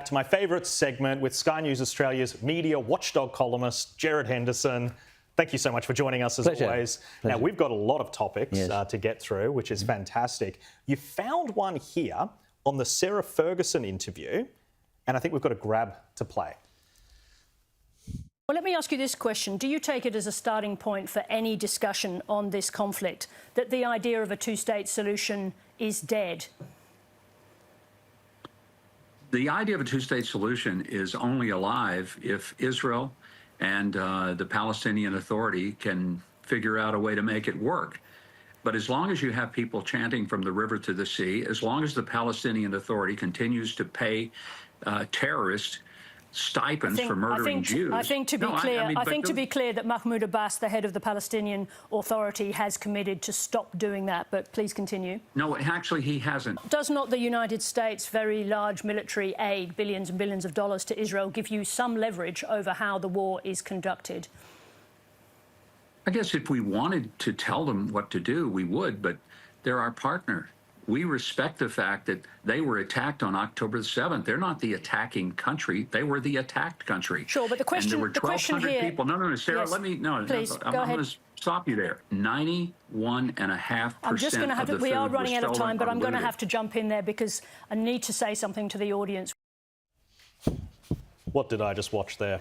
To my favourite segment with Sky News Australia's media watchdog columnist, Jared Henderson. Thank you so much for joining us as always. Now, we've got a lot of topics to get through, which is fantastic. You found one here on the Sarah Ferguson interview, and I think we've got a grab to play. Well, let me ask you this question. Do you take it as a starting point for any discussion on this conflict, that the idea of a two-state solution is dead? The idea of a two-state solution is only alive if Israel and the Palestinian Authority can figure out a way to make it work. But as long as you have people chanting from the river to the sea, as long as the Palestinian Authority continues to pay terrorists stipends for murdering Jews. I think to be clear that Mahmoud Abbas, the head of the Palestinian Authority, has committed to stop doing that. But please continue. No, actually, he hasn't. Does not the United States' very large military aid, billions and billions of dollars to Israel, give you some leverage over how the war is conducted? I guess if we wanted to tell them what to do, we would, but they're our partner. We respect the fact that they were attacked on October the 7th. They're not the attacking country. They were the attacked country. Sure, but the question, and there were 1,200 people. No, Sarah, yes, let me, please, I'm going to stop you there. 91.5% I'm just going to have to, we are running out of time, but I'm going to have to jump in there because I need to say something to the audience. What did I just watch there?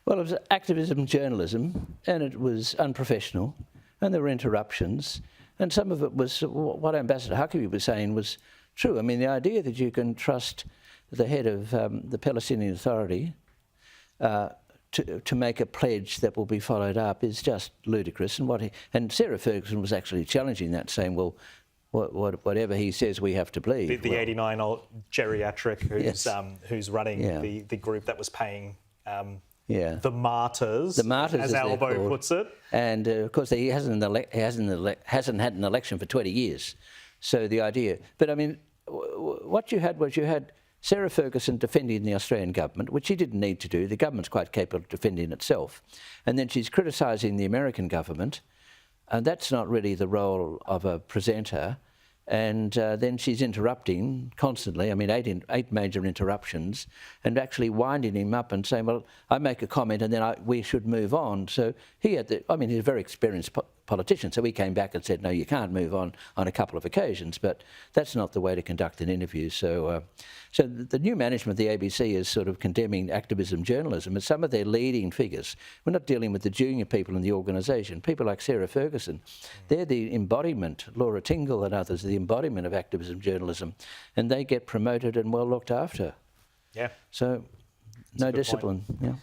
Well, it was activism journalism, and it was unprofessional, and there were interruptions. And some of it was what Ambassador Huckabee was saying was true. I mean, the idea that you can trust the head of the Palestinian Authority to make a pledge that will be followed up is just ludicrous. And Sarah Ferguson was actually challenging that, saying, well, whatever he says, we have to believe. The 89-year-old geriatric who's running the group that was paying... The martyrs, as Albo puts it. And, of course, he hasn't had an election for 20 years. So the idea... But, I mean, what you had Sarah Ferguson defending the Australian government, which she didn't need to do. The government's quite capable of defending itself. And then she's criticising the American government. And that's not really the role of a presenter. And then she's interrupting constantly. I mean, eight major interruptions, and actually winding him up and saying, well, I make a comment and then we should move on. So he had he's a very experienced politician, so he came back and said, no, you can't move on a couple of occasions, but that's not the way to conduct an interview. So so the new management of the ABC is sort of condemning activism journalism, and some of their leading figures. We're not dealing with the junior people in the organisation. People like Sarah Ferguson, they're the embodiment, Laura Tingle and others, the embodiment of activism journalism, and they get promoted and well looked after. Yeah. So no discipline. Yeah.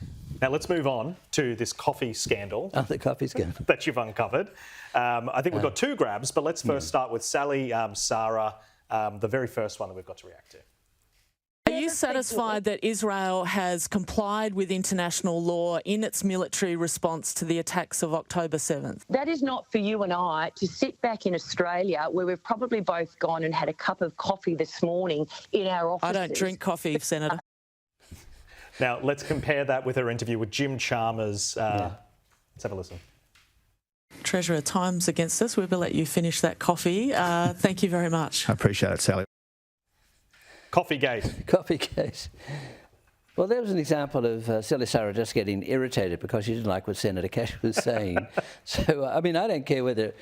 Now let's move on to this coffee scandal. Oh, the coffee scandal that you've uncovered. I think we've got two grabs, but let's first start with Sally, Sarah, the very first one that we've got to react to. Are you satisfied that Israel has complied with international law in its military response to the attacks of October 7th? That is not for you and I to sit back in Australia, where we've probably both gone and had a cup of coffee this morning in our offices. I don't drink coffee, Senator. Now, let's compare that with her interview with Jim Chalmers. Let's have a listen. Treasurer, time's against us. We will let you finish that coffee. Thank you very much. I appreciate it, Sally. Coffeegate. Coffeegate. Well, there was an example of Sally Sarah just getting irritated because she didn't like what Senator Cash was saying. So, I mean, I don't care whether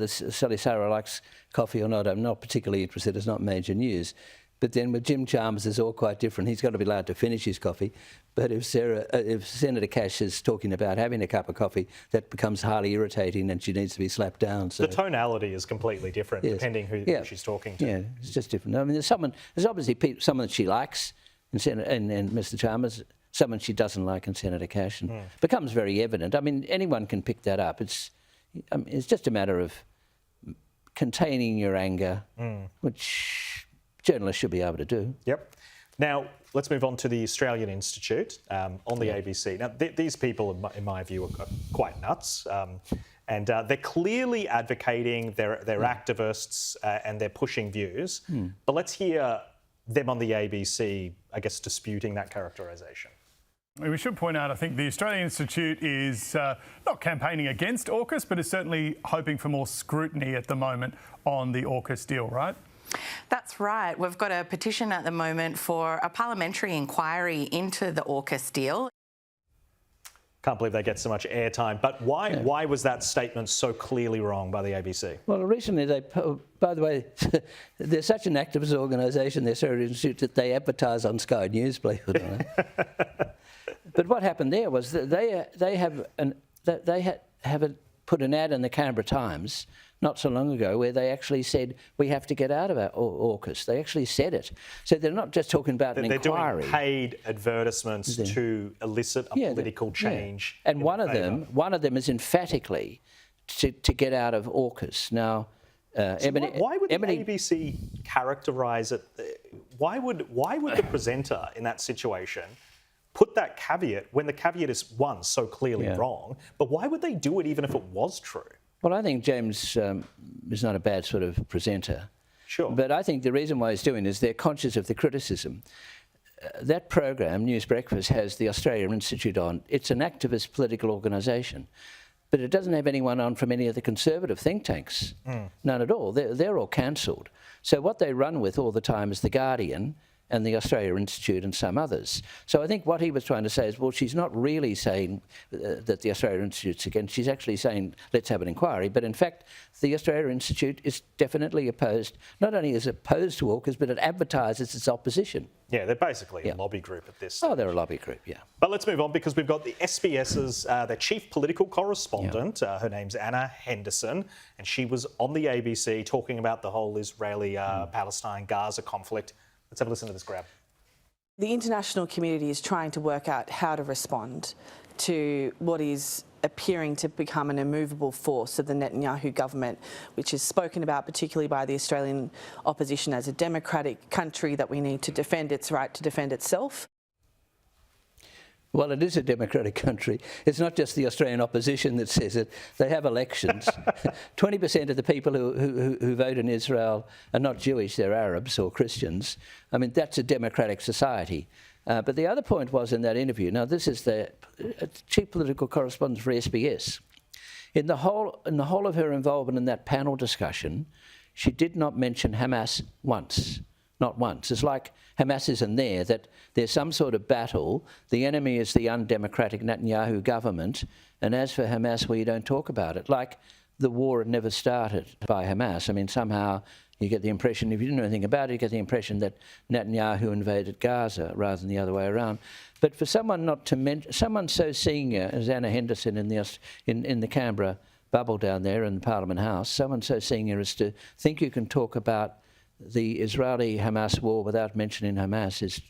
Sally Sarah likes coffee or not. I'm not particularly interested. It's not major news. But then with Jim Chalmers, it's all quite different. He's got to be allowed to finish his coffee. But if Senator Cash is talking about having a cup of coffee, that becomes highly irritating and she needs to be slapped down. So the tonality is completely different depending who she's talking to. Yeah, it's just different. I mean, there's obviously someone that she likes in and Mr. Chalmers, someone she doesn't like in Senator Cash, and becomes very evident. I mean, anyone can pick that up. It's just a matter of containing your anger, which journalists should be able to do. Yep. Now, let's move on to the Australian Institute on the ABC. Now, these people, in my view, are quite nuts. And they're clearly advocating, they're activists, and they're pushing views. But let's hear them on the ABC, I guess, disputing that characterisation. We should point out, I think the Australian Institute is not campaigning against AUKUS, but is certainly hoping for more scrutiny at the moment on the AUKUS deal, right? That's right. We've got a petition at the moment for a parliamentary inquiry into the AUKUS deal. Can't believe they get so much airtime. But why was that statement so clearly wrong by the ABC? Well, recently by the way, they're such an activist organisation, their Australian Institute, that they advertise on Sky News, believe it or not. But what happened there was that they have put an ad in the Canberra Times not so long ago where they actually said we have to get out of our AUKUS. They actually said it. So they're not just talking about an inquiry. They're doing paid advertisements to elicit a political change. And one of them is emphatically to get out of AUKUS. Now, why would the ABC characterise it? Why would the presenter in that situation put that caveat when the caveat is, one, so clearly wrong, but why would they do it even if it was true? Well, I think James is not a bad sort of presenter. Sure. But I think the reason why he's doing it is they're conscious of the criticism. That program, News Breakfast, has the Australia Institute on. It's an activist political organisation, but it doesn't have anyone on from any of the conservative think tanks. None at all. They're all cancelled. So what they run with all the time is The Guardian and the Australia Institute and some others. So I think what he was trying to say is, well, she's not really saying that the Australia Institute's against, she's actually saying, let's have an inquiry. But in fact, the Australia Institute is definitely opposed, not only is it opposed to AUKUS, but it advertises its opposition. Yeah, they're basically a lobby group at this stage. Oh, they're a lobby group, yeah. But let's move on because we've got the SBS's, their chief political correspondent, her name's Anna Henderson, and she was on the ABC talking about the whole Israeli-Palestine-Gaza conflict. Let's have a listen to this grab. The international community is trying to work out how to respond to what is appearing to become an immovable force of the Netanyahu government, which is spoken about particularly by the Australian opposition as a democratic country that we need to defend its right to defend itself. Well, it is a democratic country. It's not just the Australian opposition that says it. They have elections. 20% of the people who vote in Israel are not Jewish, they're Arabs or Christians. I mean, that's a democratic society. But the other point was in that interview, now this is the chief political correspondent for SBS. In the whole of her involvement in that panel discussion, she did not mention Hamas once. Not once. It's like Hamas isn't there, that there's some sort of battle. The enemy is the undemocratic Netanyahu government. And as for Hamas, well, you don't talk about it. Like the war had never started by Hamas. I mean, somehow you get the impression, if you didn't know anything about it, you get the impression that Netanyahu invaded Gaza rather than the other way around. But for someone not to mention, someone so senior as Anna Henderson in the Canberra bubble down there in the Parliament House, someone so senior as to think you can talk about the Israeli-Hamas war without mentioning Hamas is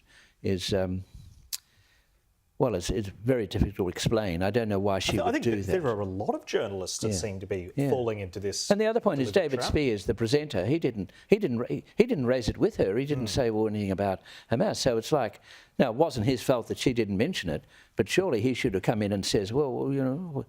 it's very difficult to explain. I don't know why she would do that. There are a lot of journalists that seem to be falling into this. And the other point is David trap. Spears, the presenter, he didn't raise it with her. He didn't say anything about Hamas. So it's like, now it wasn't his fault that she didn't mention it, but surely he should have come in and says, well, you know,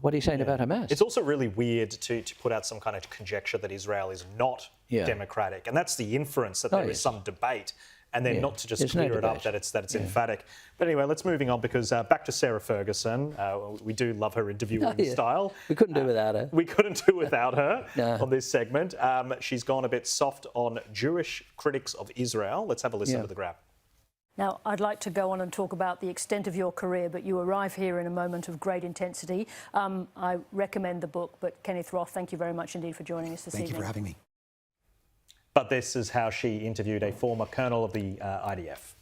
what are you saying about Hamas? It's also really weird to put out some kind of conjecture that Israel is not democratic, and that's the inference that there is some debate, and then not to just clear it up that it's emphatic. But anyway, let's moving on because back to Sarah Ferguson. We do love her interviewing style. We couldn't do without her. We couldn't do without her on this segment. She's gone a bit soft on Jewish critics of Israel. Let's have a listen to the grab. Now, I'd like to go on and talk about the extent of your career, but you arrive here in a moment of great intensity. I recommend the book, but Kenneth Roth, thank you very much indeed for joining us this evening. Thank you for having me. But this is how she interviewed a former colonel of the IDF.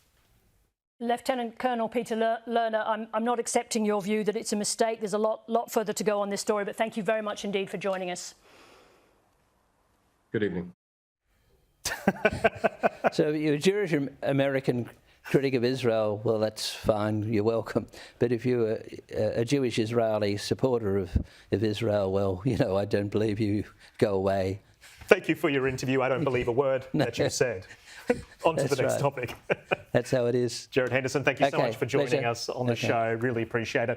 Lieutenant Colonel Peter Lerner, I'm not accepting your view that it's a mistake. There's a lot further to go on this story, but thank you very much indeed for joining us. Good evening. So you're a Jewish American critic of Israel, well, that's fine, you're welcome. But if you're a Jewish Israeli supporter of Israel, well, you know, I don't believe you, go away. Thank you for your interview. I don't believe a word that you said. On to the next topic. That's how it is. Jared Henderson, thank you so much for joining us on the show. Really appreciate it.